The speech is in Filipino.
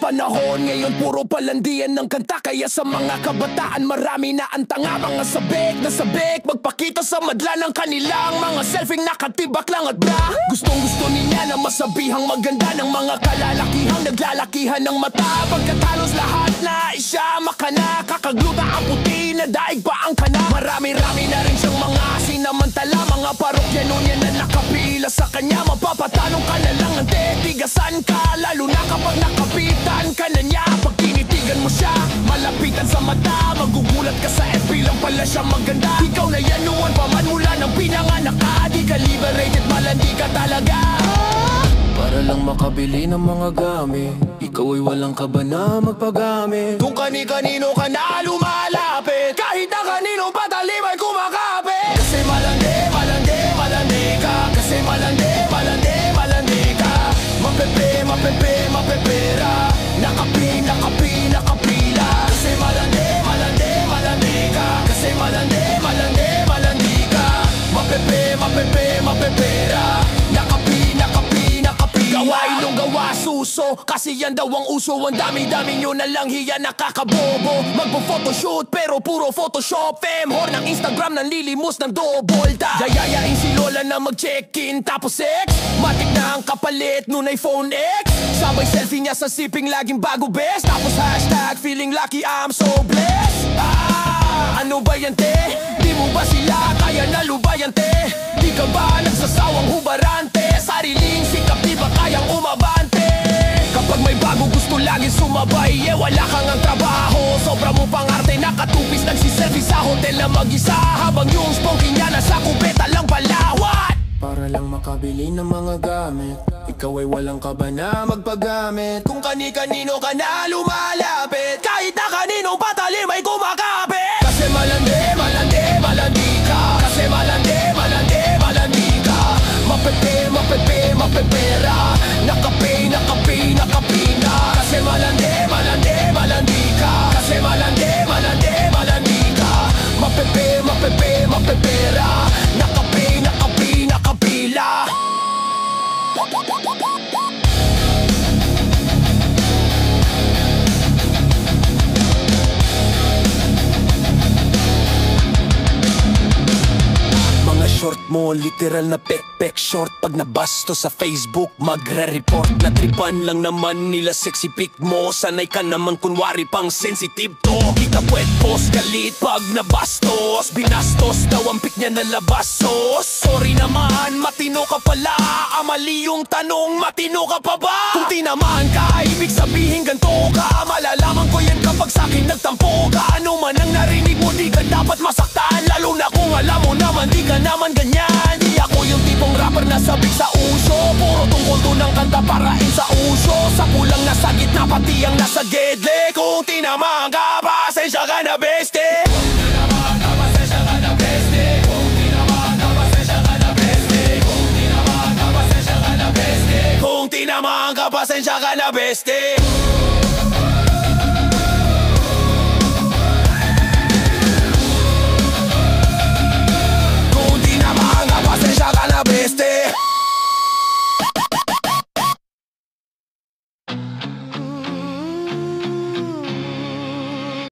Panahon ngayon puro palandian ng kanta, kaya sa mga kabataan marami na ang tanga. Mga sabik na sabik magpakita sa madla ng kanilang mga selfie nakatibak lang at bra. Gustong gusto niya na masabihang maganda ng mga kalalakihang naglalakihan ng mata. Pagkatalos lahat na isyama ka na, kakagluta ang puti na daig pa ang kana. Marami-rami na rin siyang mga sinamantala, mga parokyano niya na nakapila sa kanya. Mapapatanong ka na lang ang titigasan ka, lalo na kapag nakapitan ka na niya. Pag tinitigan mo siya, malapitan sa mata, magugulat ka sa FB lang pala siya maganda. Ikaw na yan noon pa man mula ng pinanganak ka, di ka liberated, malandi ka talaga. Para lang makabili ng mga gamit, ikaw ay walang kaba na magpagamit. Kung kani-kanino ka na lumalapit, kahit na kaninong patalim ay kumakapit. Kasi malandi, malandi, malandi ka. Kasi malandi, malandi, malandi ka. Mapepe, mapepe, mapepera. Nakapi, nakapi, nakapila. Kasi malandi, malandi, malandi ka. Kasi malandi, malandi, malandi ka. Mapepe, mapepe, mapepera. Nakapi, nakapi, nakapila. Gawain nung gawa suso, kasi yan daw ang uso. Ang dami-dami nyo na lang hiya nakakabobo. Magpo-photoshoot pero puro photoshop. Femhor ng Instagram nanlilimos ng double tap. Yayayain si Lola na mag-check-in tapos sex. Matik na ang kapalit nun ay phone X. Sabay selfie niya sa siping laging bago best. Tapos hashtag feeling lucky I'm so blessed. Ano ba yan te? Di mo ba sila kaya nalubayan te? Di ka ba nagsasawang hubarante? Sariling sikap di ba kayang umabante? Kapag may bago gusto laging sumabay, wala kang ang trabaho, sobra mo pang-arte. Nakatupis nagsiselfie sa hotel na mag-isa, habang yung sponky niya nasa kubeta lang palawat. Para lang makabili ng mga gamit, ikaw ay walang kaba na magpagamit. Kung kani-kanino ka na lumalapit, kahit na kaninong patalim ay kumakapit. Kasi malandi, malandi, malandi ka. Kasi malandi, malandi, malandi ka. Mapepe, mapepe, mapepera. Nakapi, nakapi, nakapina. Kasi malandi, malandi, malandi ka. Kasi malandi, malandi, malandi ka. Mapepe, mapepe, mapepera. Nakapi, nakapi, nakapila. Short mo, literal na pek-pek short. Pag nabasto sa Facebook, magre-report. Natripan lang naman nila sexy pic mo. Sanay ka naman kunwari pang sensitive to. Kita puwet post, galit pag nabastos. Binastos daw ang pic niya na labasos. Sorry naman, matino ka pala. Mali yung tanong, matino ka pa ba? Kung tinamaan ka, ibig sabihin ganto ka. Malalaman ko yan kapag sa'kin nagtampo ka. Ano man ang narinig mo, di ka dapat masaktan. Lalo na kung alam mo naman, di ka naman ganyan. Di ako yung tipong rapper na sabik sa uso. Puro tungkol to ng kanta parain sa uso. Sa kulang nasa gitna, pati ang nasa gedle. Kung tinamaan ka, pasensya ka na beste. Kung tinamaan ka, pasensya ka na beste. Kung tinamaan ka, pasensya ka na beste. Kung tinamaan ka, pasensya ka na beste. Kung tinamaan ka, pasensya ka na beste.